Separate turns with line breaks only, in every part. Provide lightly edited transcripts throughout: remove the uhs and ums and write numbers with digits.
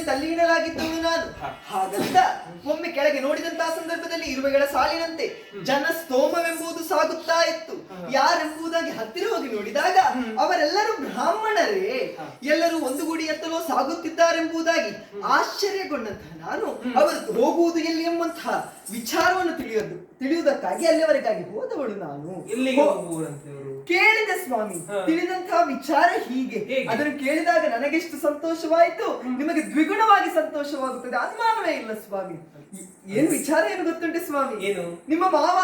ತಲ್ಲೀನರಾಗಿದ್ದವನು ನಾನು. ಹಾಗಂತ ಒಮ್ಮೆ ಕೆಳಗೆ ನೋಡಿದಂತಹ ಸಂದರ್ಭದಲ್ಲಿ ಇರುವೆಗಳ ಸಾಲಿನಂತೆ ಜನ ಸ್ತೋಮವೆಂಬುದು ಸಾಗುತ್ತಾ ಇತ್ತು. ಯಾರೆಂಬುದಾಗಿ ಹತ್ತಿರ ಹೋಗಿ ನೋಡಿದಾಗ ಅವರೆಲ್ಲರೂ ಬ್ರಾಹ್ಮಣರೇ, ಎಲ್ಲರೂ ಒಂದು ಗುಡಿ ಎತ್ತಲೋ ಸಾಗುತ್ತಿದ್ದಾರೆಂಬುದಾಗಿ ಆಶ್ಚರ್ಯಗೊಂಡಂತಹ ನಾನು ಅವರು ಹೋಗುವುದು ಎಲ್ಲಿ ಎಂಬಂತಹ ವಿಚಾರವನ್ನು ತಿಳಿಯುವುದಕ್ಕಾಗಿ ಅಲ್ಲಿವರೆಗಾಗಿ ಹೋದವಳು ನಾನು. ಕೇಳಿದೆ ಸ್ವಾಮಿ, ತಿಳಿದಂತಹ ವಿಚಾರ ಹೀಗೆ. ಅದನ್ನು ಕೇಳಿದಾಗ ನನಗೆಷ್ಟು ಸಂತೋಷವಾಯಿತು, ನಿಮಗೆ ದ್ವಿಗುಣವಾಗಿ ಸಂತೋಷವಾಗುತ್ತದೆ, ಅನುಮಾನವೇ ಇಲ್ಲ ಸ್ವಾಮಿ. ಏನು ವಿಚಾರ ಏನು ಗೊತ್ತುಂಟೆ ಸ್ವಾಮಿ? ಏನು? ನಿಮ್ಮ ಮಾವ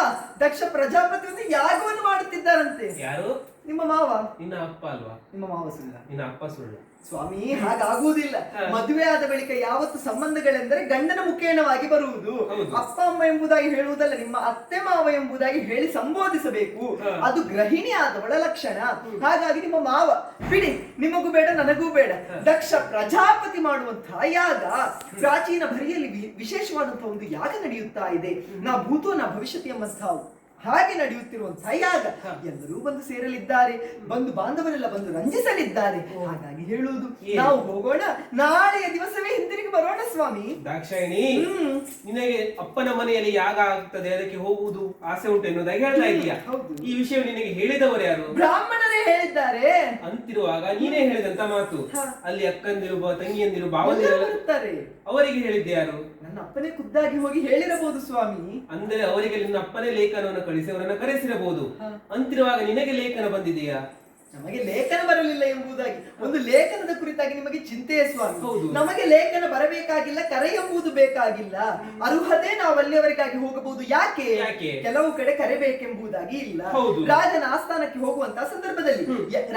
ದಕ್ಷ ಪ್ರಜಾಪತಿ ಒಂದು ಯಾಗವನ್ನು ಮಾಡುತ್ತಿದ್ದಾರಂತೆ.
ಯಾರು?
ನಿಮ್ಮ ಮಾವ.
ನಿನ್ನ ಅಪ್ಪ ಅಲ್ವಾ?
ನಿಮ್ಮ ಮಾವ ಸುಳ್ಳ?
ನಿನ್ನ ಅಪ್ಪ ಸುಳ್ಳ
ಸ್ವಾಮಿ. ಹಾಗಾಗುವುದಿಲ್ಲ. ಮದುವೆ ಆದ ಬಳಿಕ ಯಾವತ್ತು ಸಂಬಂಧಗಳೆಂದರೆ ಗಂಡನ ಮುಖೇಣವಾಗಿ ಬರುವುದು. ಅಪ್ಪ ಅಮ್ಮ ಎಂಬುದಾಗಿ ಹೇಳುವುದಲ್ಲ, ನಿಮ್ಮ ಅತ್ತೆ ಮಾವ ಎಂಬುದಾಗಿ ಹೇಳಿ ಸಂಬೋಧಿಸಬೇಕು. ಅದು ಗೃಹಿಣಿ ಆದವಳ ಲಕ್ಷಣ. ಹಾಗಾಗಿ ನಿಮ್ಮ ಮಾವ ಬಿಡಿ, ನಿಮಗೂ ಬೇಡ ನನಗೂ ಬೇಡ. ದಕ್ಷ ಪ್ರಜಾಪತಿ ಮಾಡುವಂತಹ ಯಾಗ, ಪ್ರಾಚೀನ ಭರಿಯಲ್ಲಿ ವಿಶೇಷವಾದಂತಹ ಒಂದು ಯಾಗ ನಡೆಯುತ್ತಾ ಇದೆ. ನಾ ಭೂತೋ ನಾ ಭವಿಷ್ಯತಿ ಎಂಬಂತಹ ಹಾಗೆ ನಡೆಯುತ್ತಿರುವಂತಹ ಯಾಗ. ಎಲ್ಲರೂ ಬಂದು ಸೇರಲಿದ್ದಾರೆ, ಬಂದು ಬಾಂಧವರೆಲ್ಲ ಬಂದು ರಂಜಿಸಲಿದ್ದಾರೆ. ಹಾಗಾಗಿ ಹೇಳುವುದು, ನಾವು ಹೋಗೋಣ, ನಾಳೆಯ ದಿವಸವೇ ಹಿಂದಿರುಗಿ ಬರೋಣ ಸ್ವಾಮಿ.
ದಾಕ್ಷಾಯಿಣಿ, ನಿನಗೆ ಅಪ್ಪನ ಮನೆಯಲ್ಲಿ ಯಾಗ ಆಗ್ತದೆ, ಅದಕ್ಕೆ ಹೋಗುವುದು ಆಸೆ ಉಂಟು ಎನ್ನುವುದಾಗಿ ಹೇಳ್ತಾ ಇದೀಯಾ. ಈ ವಿಷಯ ನಿನಗೆ ಹೇಳಿದವರು ಯಾರು?
ಬ್ರಾಹ್ಮಣರೇ ಹೇಳಿದ್ದಾರೆ.
ಅಂತಿರುವಾಗ ನೀನೇ ಹೇಳಿದಂತ ಮಾತು, ಅಲ್ಲಿ ಅಕ್ಕಂದಿರು ತಂಗಿಯಂದಿರು ಭಾವಂದಿರು ಅವರಿಗೆ ಹೇಳಿದ್ದೆ ಯಾರು?
ನನ್ನ ಅಪ್ಪನೇ ಖುದ್ದಾಗಿ ಹೋಗಿ ಹೇಳಿರಬಹುದು ಸ್ವಾಮಿ.
ಅಂದರೆ ಅವರಿಗೆ ನಿನ್ನ ಅಪ್ಪನೇ ಲೇಖನವನ್ನು ಕಳಿಸಿ ಅವರನ್ನ ಕರೆಸಿರಬಹುದು. ಅಂತಿರುವಾಗ ನಿನಗೆ ಲೇಖನ ಬಂದಿದೆಯಾ?
ನಮಗೆ ಲೇಖನ ಬರಲಿಲ್ಲ ಎಂಬುದಾಗಿ ಒಂದು ಲೇಖನದ ಕುರಿತಾಗಿ ನಿಮಗೆ ಚಿಂತೆಯೇ ಸ್ವಾಮಿ. ನಮಗೆ ಲೇಖನ ಬರಬೇಕಾಗಿಲ್ಲ, ಕರೆ ಎಂಬುದು ಬೇಕಾಗಿಲ್ಲ. ಅರ್ಹತೆ ನಾವು ಅಲ್ಲಿಯವರೆಗಾಗಿ ಹೋಗಬಹುದು. ಯಾಕೆ? ಕೆಲವು ಕಡೆ ಕರೆಬೇಕೆಂಬುದಾಗಿ ಇಲ್ಲ. ರಾಜನ ಆಸ್ಥಾನಕ್ಕೆ ಹೋಗುವಂತಹ ಸಂದರ್ಭದಲ್ಲಿ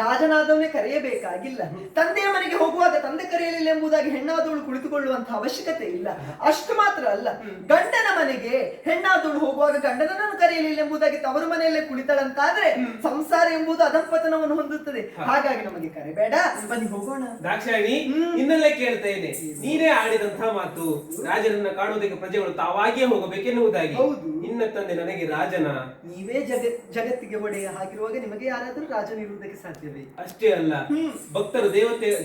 ರಾಜನಾದವನೇ ಕರೆಯಬೇಕಾಗಿಲ್ಲ. ತಂದೆಯ ಮನೆಗೆ ಹೋಗುವಾಗ ತಂದೆ ಕರೆಯಲಿಲ್ಲ ಎಂಬುದಾಗಿ ಹೆಣ್ಣಾದವಳು ಕುಳಿತುಕೊಳ್ಳುವಂತಹ ಅವಶ್ಯಕತೆ ಇಲ್ಲ. ಅಷ್ಟು ಮಾತ್ರ ಅಲ್ಲ, ಗಂಡನ ಮನೆಗೆ ಹೆಣ್ಣಾದವಳು ಹೋಗುವಾಗ ಗಂಡನನ್ನು ಕರೆಯಲಿಲ್ಲ ಎಂಬುದಾಗಿ ತವರು ಮನೆಯಲ್ಲೇ ಕುಳಿತಳಂತಾದ್ರೆ ಸಂಸಾರ ಎಂಬುದು ಅಧಃಪತನವನ್ನು ಹೊಂದುತ್ತದೆ. ಹಾಗಾಗಿ ನಮಗೆ ಕರೆ ಬೇಡ, ಬನ್ನಿ ಹೋಗೋಣ.
ದಾಕ್ಷಾಯಿಣಿ, ಇನ್ನಲ್ಲೇ ಕೇಳ್ತೇನೆ, ನೀನೇ ಆಡಿದಂತಹ ಮಾತು, ರಾಜನನ್ನ ಕಾಣುವುದಕ್ಕೆ ಪ್ರಜೆಗಳು ತಾವಾಗಿಯೇ ಹೋಗಬೇಕೆನ್ನುವುದಾಗಿ. ನಿನ್ನ ತಂದೆ ನನಗೆ ರಾಜನ,
ನೀವೇ ಜಗತ್ತಿಗೆ ಒಡೆಯ. ಹಾಗಿರುವಾಗ ನಿಮಗೆ ಯಾರಾದ್ರೂ ರಾಜನಿರುವುದಕ್ಕೆ ಸಾಧ್ಯವೇ?
ಅಷ್ಟೇ ಅಲ್ಲ, ಭಕ್ತರು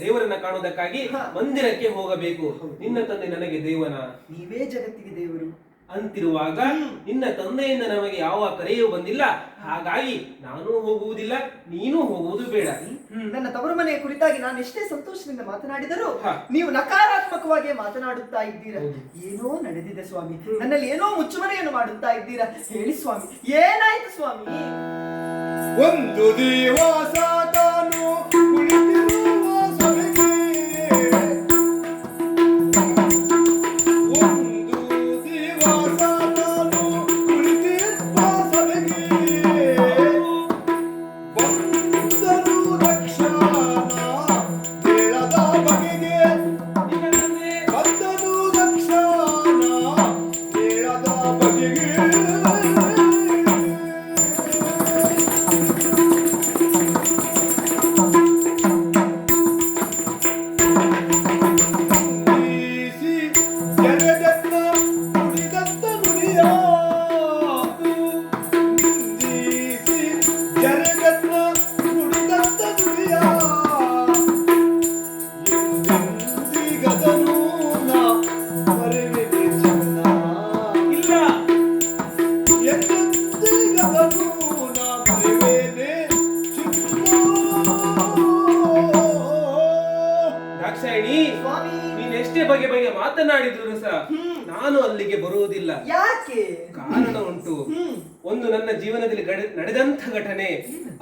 ದೇವರನ್ನ ಕಾಣುವುದಕ್ಕಾಗಿ ಮಂದಿರಕ್ಕೆ ಹೋಗಬೇಕು. ನಿನ್ನ ತಂದೆ ನನಗೆ ದೇವನ,
ನೀವೇ ಜಗತ್ತಿಗೆ ದೇವರು.
ಅಂತಿರುವಾಗ ನಿನ್ನ ತಂದೆಯಿಂದ ನಮಗೆ ಯಾವ ಕರೆಯೂ ಬಂದಿಲ್ಲ. ಹಾಗಾಗಿ ನಾನು ಹೋಗುವುದಿಲ್ಲ, ನೀನು ಹೋಗುವುದು ಬೇಡ.
ನನ್ನ ತವರು ಮನೆಯ ಕುರಿತಾಗಿ ನಾನು ಎಷ್ಟೇ ಸಂತೋಷದಿಂದ ಮಾತನಾಡಿದರೂ ನೀವು ನಕಾರಾತ್ಮಕವಾಗಿ ಮಾತನಾಡುತ್ತಾ ಇದ್ದೀರಾ. ಏನೋ ನಡೆದಿದೆ ಸ್ವಾಮಿ, ನನ್ನಲ್ಲಿ ಏನೋ ಮುಚ್ಚುಮರೆಯನ್ನು ಮಾಡುತ್ತಾ ಇದ್ದೀರಾ. ಹೇಳಿ ಸ್ವಾಮಿ, ಏನಾಯ್ತು ಸ್ವಾಮಿ?
ಒಂದು ದಿವಸ ತಾನು ಕುಳಿತಿರುವ ಸಭೆಗೆ
ಬಗೆ ಬಗೆ ಮಾತನಾಡಿದ್ರು ಸಹ ನಾನು ಅಲ್ಲಿಗೆ ಬರುವುದಿಲ್ಲ.
ಯಾಕೆ?
ಕಾರಣ ಉಂಟು. ಒಂದು ನನ್ನ ಜೀವನದಲ್ಲಿ ನಡೆದಂತ ಘಟನೆ,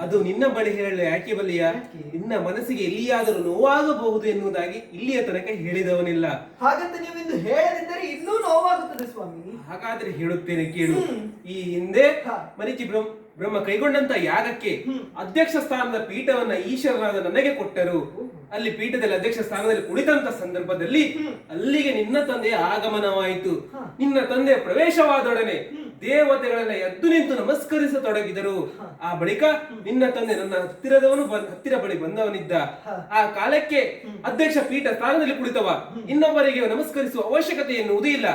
ಅದು ನಿನ್ನ ಬಳಿ ಹೇಳಲು ಯಾಕೆ ಬಲ್ಲಿಯ? ನಿನ್ನ ಮನಸ್ಸಿಗೆ ಎಲ್ಲಿಯಾದರೂ ನೋವಾಗಬಹುದು ಎನ್ನುವುದಾಗಿ ಇಲ್ಲಿಯ ತನಕ ಹೇಳಿದವನಿಲ್ಲ.
ಹಾಗಂತ ನೀವು ಇಂದು ಹೇಳದಿದ್ದರೆ ಇನ್ನೂ ನೋವಾಗುತ್ತದೆ ಸ್ವಾಮಿ.
ಹಾಗಾದ್ರೆ ಹೇಳುತ್ತೇನೆ ಕೇಳು. ಈ ಹಿಂದೆ ಮರೀಚಿ ಬ್ರಹ್ಮ ಕೈಗೊಂಡಂತ ಯಾಗಕ್ಕೆ ಅಧ್ಯಕ್ಷ ಸ್ಥಾನದ ಪೀಠವನ್ನ ಈಶ್ವರನಾದ ನನಗೆ ಕೊಟ್ಟರು. ಅಲ್ಲಿ ಪೀಠದಲ್ಲಿ ಅಧ್ಯಕ್ಷ ಸ್ಥಾನದಲ್ಲಿ ಕುಳಿತಂತ ಸಂದರ್ಭದಲ್ಲಿ ಅಲ್ಲಿಗೆ ನಿನ್ನ ತಂದೆಯ ಆಗಮನವಾಯಿತು. ನಿನ್ನ ತಂದೆಯ ಪ್ರವೇಶವಾದೊಡನೆ ದೇವತೆಗಳೆಲ್ಲ ಎದ್ದು ನಿಂತು ನಮಸ್ಕರಿಸತೊಡಗಿದರು. ಆ ಬಳಿಕ ನಿನ್ನ ತಂದೆ ನನ್ನ ಹತ್ತಿರ ಬಳಿ ಬಂದವನಿದ್ದ. ಆ ಕಾಲಕ್ಕೆ ಅಧ್ಯಕ್ಷ ಪೀಠ ಸ್ಥಾನದಲ್ಲಿ ಕುಳಿತವ ಇನ್ನೊಬ್ಬರಿಗೆ ನಮಸ್ಕರಿಸುವ ಅವಶ್ಯಕತೆ ಎನ್ನುವುದೂ ಇಲ್ಲ.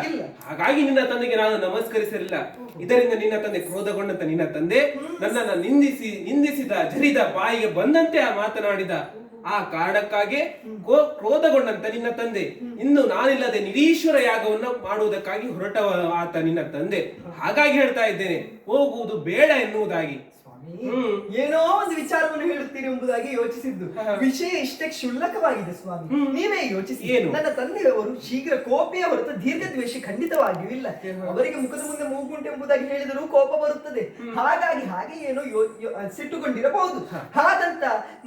ಹಾಗಾಗಿ ನಿನ್ನ ತಂದೆಗೆ ನಾನು ನಮಸ್ಕರಿಸಲಿಲ್ಲ. ಇದರಿಂದ ನಿನ್ನ ತಂದೆ ಕ್ರೋಧಗೊಂಡಂತ ನಿನ್ನ ತಂದೆ ನನ್ನನ್ನು ನಿಂದಿಸಿದ ಜರಿದ ಬಾಯಿಗೆ ಬಂದಂತೆ ಮಾತನಾಡಿದ. ಆ ಕಾರಣಕ್ಕಾಗಿ ಕ್ರೋಧಗೊಂಡಂತ ನಿನ್ನ ತಂದೆ ಇನ್ನು ನಾನಿಲ್ಲದೆ ನಿರೀಶ್ವರ ಯಾಗವನ್ನು ಮಾಡುವುದಕ್ಕಾಗಿ ಹೊರಟವ ಆತ ನಿನ್ನ ತಂದೆ. ಹಾಗಾಗಿ ಹೇಳ್ತಾ ಇದ್ದೇನೆ, ಹೋಗುವುದು ಬೇಡ ಎನ್ನುವುದಾಗಿ.
ಏನೋ ಒಂದು ವಿಚಾರವನ್ನು ಹೇಳುತ್ತೀರಿ ಎಂಬುದಾಗಿ ಯೋಚಿಸಿದ್ದು. ವಿಷಯ ಇಷ್ಟೇ ಕ್ಷುಲ್ಲಕವಾಗಿದೆ ಸ್ವಾಮಿ. ನೀವೇ ಯೋಚಿಸಿ. ನನ್ನ ತಂದೆಯವರು ಶೀಘ್ರ ಕೋಪಿಯ ಹೊರತು ದೀರ್ಘ ದ್ವೇಷ ಖಂಡಿತವಾಗಿಯೂ ಇಲ್ಲ. ಅವರಿಗೆ ಮುಖದ ಮುಂದೆ ಮೂಗುಂಟು ಎಂಬುದಾಗಿ ಹೇಳಿದರೂ ಕೋಪ ಬರುತ್ತದೆ. ಹಾಗಾಗಿ ಹಾಗೆ ಏನೋ ಸಿಟ್ಟುಕೊಂಡಿರಬಹುದು. ಹಾಗಂತ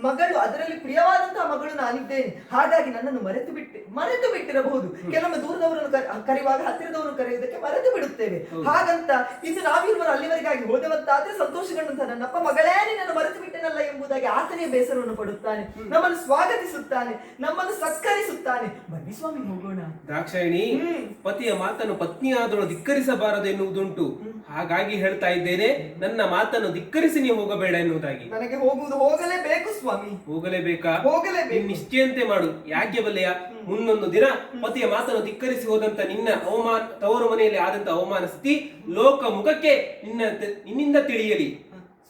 ಮಗಳು, ಅದರಲ್ಲಿ ಪ್ರಿಯವಾದಂತಹ ಮಗಳು ನಾನಿದ್ದೇನೆ, ಹಾಗಾಗಿ ನನ್ನನ್ನು ಮರೆತು ಬಿಟ್ಟಿರಬಹುದು. ಕೆಲವೊಮ್ಮೆ ದೂರದವರನ್ನು ಕರೆಯುವಾಗ ಹತ್ತಿರದವರನ್ನು ಕರೆಯುವುದಕ್ಕೆ ಮರೆತು ಬಿಡುತ್ತೇವೆ. ಹಾಗಂತ ಇನ್ನು ನಾವಿರುವರು ಅಲ್ಲಿವರೆಗಾಗಿ ಹೋದವಂತಾದ್ರೆ ಸಂತೋಷಗೊಂಡಂತ ನನ್ನಪ್ಪ ಮಗಳೇ ನಿನ್ನನ್ನು ಮರೆತು ಬಿಟ್ಟೆನಲ್ಲ ಎಂಬುದಾಗಿ ಆತನೇ ಬೇಸರವನ್ನು ಪಡುತ್ತಾನೆ. ನಮ್ಮನ್ನು ಸ್ವಾಗತಿಸುತ್ತಾನೆ, ನಮ್ಮನ್ನು ಸತ್ಕರಿಸುತ್ತಾನೆ. ಬನ್ನಿ ಸ್ವಾಮಿ ಹೋಗೋಣ.
ದಾಕ್ಷಾಯಿಣಿ, ಪತಿಯ ಮಾತನ್ನು ಪತ್ನಿಯಾದಳು ಧಿಕ್ಕರಿಸಬಾರದು ಎನ್ನುವುದುಂಟು. ಹಾಗಾಗಿ ಹೇಳ್ತಾ ಇದ್ದೇನೆ, ನನ್ನ ಮಾತನ್ನು ಧಿಕ್ಕರಿಸಿ ನೀವು ಹೋಗಬೇಡ ಎನ್ನುವುದಾಗಿ.
ನನಗೆ ಹೋಗಲೇಬೇಕು ಸ್ವಾಮಿ.
ಹೋಗಲೇಬೇಕಾ?
ಹೋಗಲೇಬೇಕು.
ನಿಶ್ಚಯಂತೆ ಮಾಡು. ಯಾಕೆ ಬಲ್ಲೆಯ, ಮುಂದೊಂದು ದಿನ ಪತಿಯ ಮಾತನ್ನು ಧಿಕ್ಕರಿಸಿ ಹೋದಂತ ನಿನ್ನ ಅವಮಾನ, ತವರು ಮನೆಯಲ್ಲಿ ಆದಂತ ಅವಮಾನ ಸ್ಥಿತಿ ಲೋಕ ಮುಖಕ್ಕೆ ನಿನ್ನಿಂದ ತಿಳಿಯಲಿ.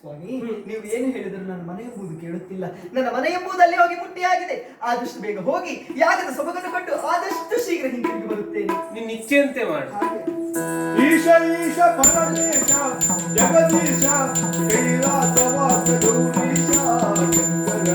ಸ್ವಾಮಿ, ನೀವು ಏನು ಹೇಳಿದ್ರು ನನ್ನ ಮನೆ ಎಂಬುದು ಕೇಳುತ್ತಿಲ್ಲ. ನನ್ನ ಮನೆ ಎಂಬುದಲ್ಲಿ ಹೋಗಿ ಮುಟ್ಟಿಯಾಗಿದೆ. ಆದಷ್ಟು ಬೇಗ ಹೋಗಿ ಯಾಗದ ಸೊಬಗನ್ನು ಕೊಟ್ಟು ಆದಷ್ಟು ಶೀಘ್ರ ಹಿಂತಿರುಗಿ ಬರುತ್ತೇನೆ.
ನಿನ್ನ ಇಚ್ಛೆಯಂತೆ ಮಾಡು.
ಈಶ ಈಶ ಪರಮೇಶ ಜಗದೀಶ ಕೈಲಾಸವಾಸ ಗೌರೀಶ ಶಂಕರ